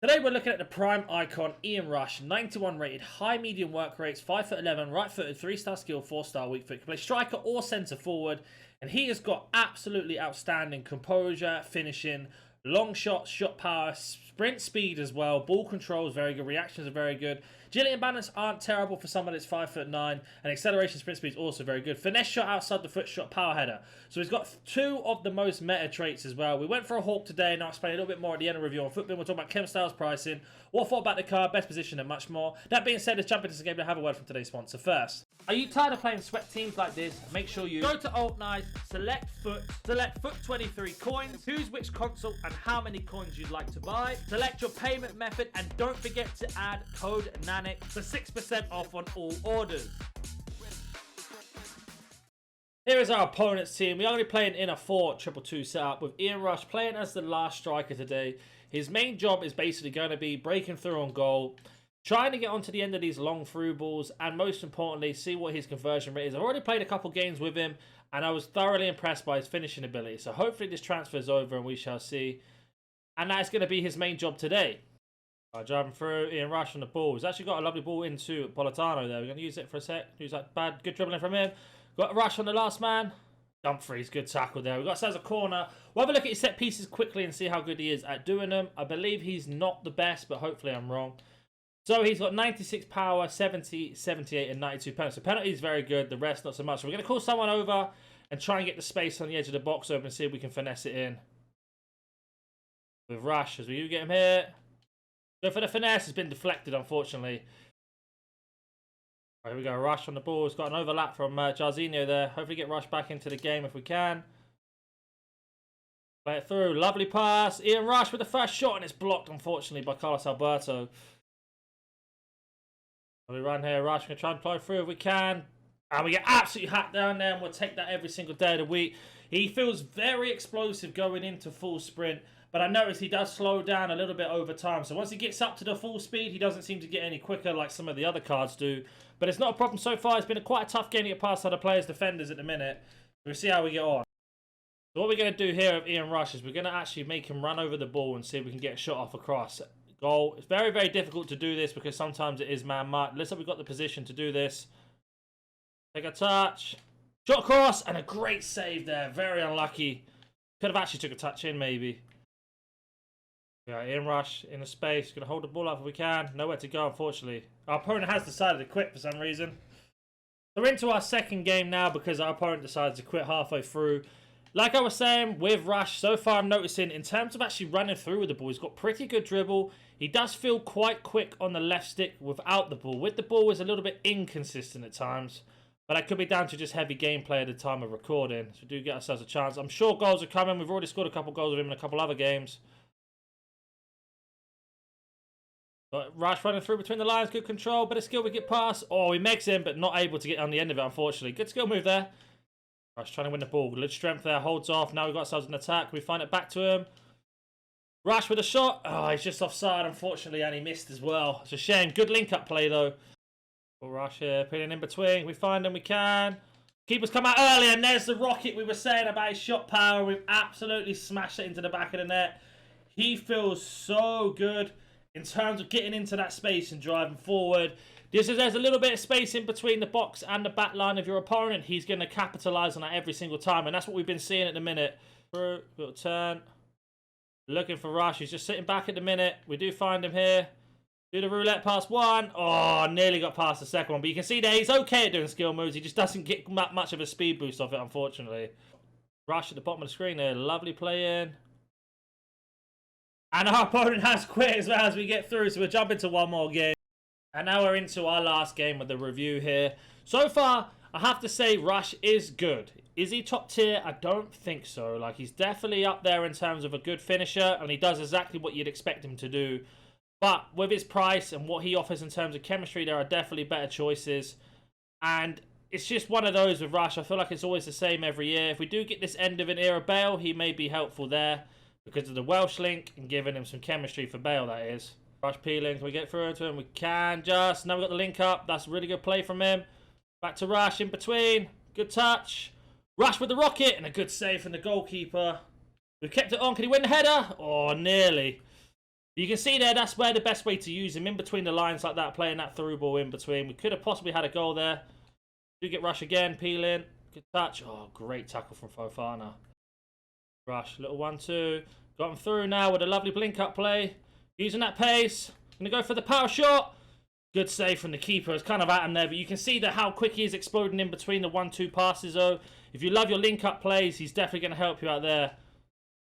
Today we're looking at the prime icon Ian Rush, 91 rated, high medium work rates, 5'11", right footed, 3-star skill, 4-star weak foot. Can play striker or centre forward, and he has got absolutely outstanding composure, finishing, long shots, shot power, sprint speed as well. Ball control is very good, reactions are very good. Agility and balance aren't terrible for someone that's 5'9", and acceleration sprint speed is also very good. Finesse shot outside the foot, shot power header. So he's got two of the most meta traits as well. We went for a hawk today, and I'll explain a little bit more at the end of the review on Footbin. We'll talk about chemstyles, pricing, what I thought about the card, best position, and much more. That being said, let's jump into this game to have a word from today's sponsor first. Are you tired of playing sweat teams like this? Make sure you go to Alt Nice, select foot 23 coins, choose which console and how many coins you'd like to buy, select your payment method, and don't forget to add code NANIC for 6% off on all orders. Here is our opponent's team. We are going to be playing in a 4-2-2 setup with Ian Rush playing as the last striker today. His main job is basically going to be breaking through on goal, trying to get onto the end of these long through balls, and most importantly, see what his conversion rate is. I've already played a couple games with him, and I was thoroughly impressed by his finishing ability. So hopefully this transfer is over, and we shall see. And that's going to be his main job today. Driving through, Ian Rush on the ball. He's actually got a lovely ball into Politano there. We're going to use it for a sec. Use that good dribbling from him. Got Rush on the last man. Dumfries, good tackle there. We've got ourselves a corner. We'll have a look at his set pieces quickly and see how good he is at doing them. I believe he's not the best, but hopefully I'm wrong. So he's got 96 power, 70, 78, and 92 penalty. So penalty is very good. The rest, not so much. So we're going to call someone over and try and get the space on the edge of the box open and see if we can finesse it in. With Rush, as we do get him here. Go for the finesse. It's been deflected, unfortunately. Right, here we go. Rush on the ball. He's got an overlap from Jarzinho there. Hopefully get Rush back into the game if we can. Play it through. Lovely pass. Ian Rush with the first shot, and it's blocked, unfortunately, by Carlos Alberto. We run here. Rush, we're going to try and play through if we can. And we get absolutely hacked down there, and we'll take that every single day of the week. He feels very explosive going into full sprint, but I notice he does slow down a little bit over time. So once he gets up to the full speed, he doesn't seem to get any quicker like some of the other cards do. But it's not a problem so far. It's been quite a tough game to get past other players' defenders at the minute. We'll see how we get on. So what we're going to do here with Ian Rush is we're going to actually make him run over the ball and see if we can get a shot off across. Goal. It's very, very difficult to do this because sometimes it is man-marked. Looks like we've got the position to do this. Take a touch. Shot across and a great save there. Very unlucky. Could have actually took a touch in maybe. Yeah, Ian Rush in the space. Going to hold the ball up if we can. Nowhere to go, unfortunately. Our opponent has decided to quit for some reason. We're into our second game now because our opponent decided to quit halfway through. Like I was saying, with Rush, so far I'm noticing in terms of actually running through with the ball, he's got pretty good dribble. He does feel quite quick on the left stick without the ball. With the ball, he's a little bit inconsistent at times. But that could be down to just heavy gameplay at the time of recording. So we do get ourselves a chance. I'm sure goals are coming. We've already scored a couple goals with him in a couple other games. But Rush running through between the lines, good control, bit of skill, we get past. Oh, he makes him, but not able to get on the end of it, unfortunately. Good skill move there. Rush trying to win the ball. Good strength there, holds off. Now we've got ourselves an attack. We find it back to him. Rush with a shot. Oh, he's just offside, unfortunately, and he missed as well. It's a shame. Good link-up play, though. Rush here, putting in between. We find him, we can. Keeper's come out early, and there's the rocket we were saying about his shot power. We've absolutely smashed it into the back of the net. He feels so good in terms of getting into that space and driving forward. There's a little bit of space in between the box and the back line of your opponent. He's going to capitalise on that every single time, and that's what we've been seeing at the minute. Through, little turn. Looking for Rush. He's just sitting back at the minute. We do find him here. Do the roulette past one. Oh, nearly got past the second one. But you can see there he's okay at doing skill moves. He just doesn't get much of a speed boost off it, unfortunately. Rush at the bottom of the screen there. Lovely play in. And our opponent has quit as well as we get through. So we'll jump into one more game. And now we're into our last game of the review here. So far, I have to say Rush is good. Is he top tier? I don't think so. Like, he's definitely up there in terms of a good finisher. And he does exactly what you'd expect him to do. But with his price and what he offers in terms of chemistry, there are definitely better choices. And it's just one of those with Rush. I feel like it's always the same every year. If we do get this end of an era Bale, he may be helpful there because of the Welsh link and giving him some chemistry for Bale, that is. Rush peeling. Can we get through to him? We can just. Now we've got the link up. That's a really good play from him. Back to Rush in between. Good touch. Rush with the rocket and a good save from the goalkeeper. We've kept it on. Can he win the header? Oh, nearly. You can see there, that's where the best way to use him, in between the lines like that, playing that through ball in between. We could have possibly had a goal there. Do get Rush again, peeling. Good touch. Oh, great tackle from Fofana. Rush, little 1-2. Got him through now with a lovely blink-up play. Using that pace. Going to go for the power shot. Good save from the keeper. It's kind of at him there, but you can see that how quick he is exploding in between the 1-2 passes, though. If you love your link-up plays, he's definitely going to help you out there.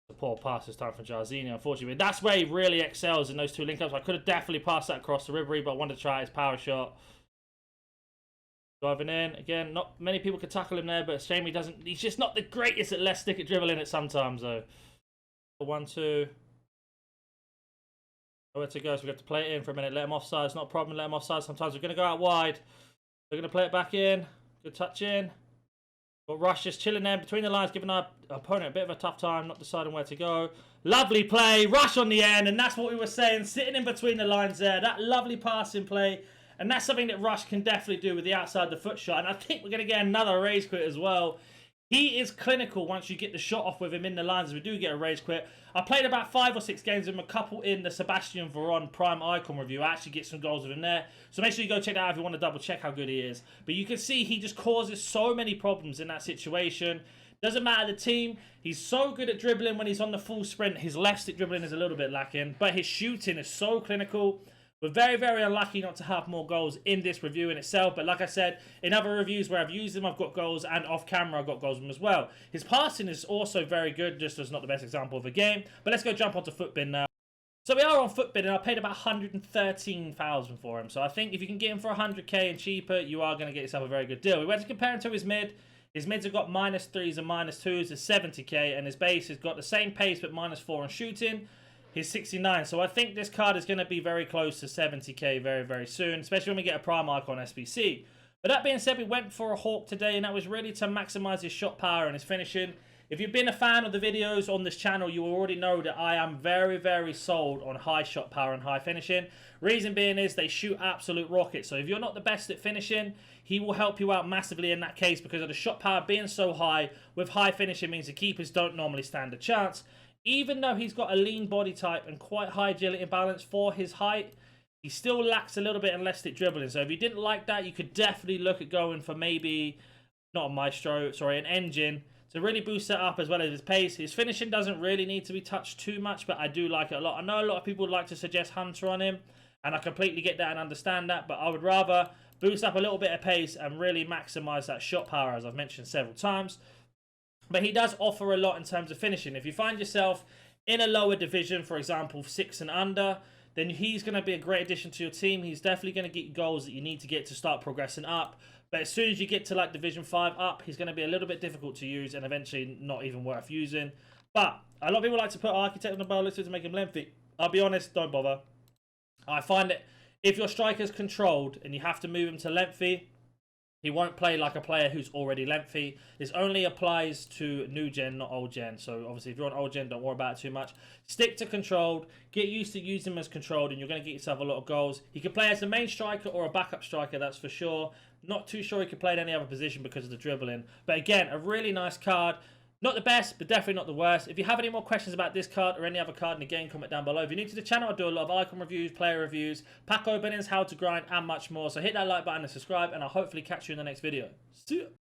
The poor pass this time from Jairzinho, unfortunately. That's where he really excels, in those two link-ups. I could have definitely passed that across to Ribery, but I wanted to try his power shot. Driving in. Again, not many people could tackle him there, but it's a shame he doesn't. He's just not the greatest at left stick at dribbling it sometimes, though. 1-2. Nowhere to go, so we have to play it in for a minute. Let him offside. It's not a problem. Let him offside. Sometimes we're going to go out wide. We're going to play it back in. Good touch in. But Rush just chilling there between the lines, giving our opponent a bit of a tough time, not deciding where to go. Lovely play. Rush on the end, and that's what we were saying. Sitting in between the lines there. That lovely passing play. And that's something that Rush can definitely do with the outside the foot shot. And I think we're going to get another rage quit as well. He is clinical once you get the shot off with him in the lines. We do get a rage quit. I played about 5 or 6 games with him, a couple in the Sebastian Veron Prime Icon review. I actually get some goals with him there. So make sure you go check that out if you want to double check how good he is. But you can see he just causes so many problems in that situation. Doesn't matter the team. He's so good at dribbling when he's on the full sprint. His left stick dribbling is a little bit lacking. But his shooting is so clinical. We're very, very unlucky not to have more goals in this review in itself. But like I said, in other reviews where I've used him, I've got goals. And off camera, I've got goals with him as well. His passing is also very good, just as not the best example of a game. But let's go jump onto Footbin now. So we are on Footbin, and I paid about 113,000 for him. So I think if you can get him for 100k and cheaper, you are going to get yourself a very good deal. We went to compare him to his mid. His mids have got -3s and -2s, is 70k. And his base has got the same pace, but -4 on shooting. He's 69, so I think this card is going to be very close to 70k very, very soon, especially when we get a Prime Icon SBC. But that being said, we went for a Hawk today, and that was really to maximize his shot power and his finishing. If you've been a fan of the videos on this channel, you already know that I am very, very sold on high shot power and high finishing. Reason being is they shoot absolute rockets, so if you're not the best at finishing, he will help you out massively in that case because of the shot power being so high. With high finishing means the keepers don't normally stand a chance. Even though he's got a lean body type and quite high agility and balance for his height, he still lacks a little bit in left stick dribbling. So if you didn't like that, you could definitely look at going for maybe, not a Maestro, sorry, an Engine to really boost that up as well as his pace. His finishing doesn't really need to be touched too much, but I do like it a lot. I know a lot of people would like to suggest Hunter on him, and I completely get that and understand that, but I would rather boost up a little bit of pace and really maximize that shot power, as I've mentioned several times. But he does offer a lot in terms of finishing. If you find yourself in a lower division, for example, 6 and under, then he's going to be a great addition to your team. He's definitely going to get you goals that you need to get to start progressing up. But as soon as you get to like Division 5 up, he's going to be a little bit difficult to use and eventually not even worth using. But a lot of people like to put Architect on the bar list to make him lengthy. I'll be honest, don't bother. I find that if your striker's controlled and you have to move him to lengthy, he won't play like a player who's already lengthy. This only applies to new gen, not old gen. So obviously if you're on old gen, don't worry about it too much. Stick to controlled. Get used to using him as controlled and you're going to get yourself a lot of goals. He can play as a main striker or a backup striker, that's for sure. Not too sure he could play in any other position because of the dribbling. But again, a really nice card. Not the best, but definitely not the worst. If you have any more questions about this card or any other card in the game, comment down below. If you're new to the channel, I do a lot of icon reviews, player reviews, pack openings, how to grind, and much more. So hit that like button and subscribe, and I'll hopefully catch you in the next video. See ya!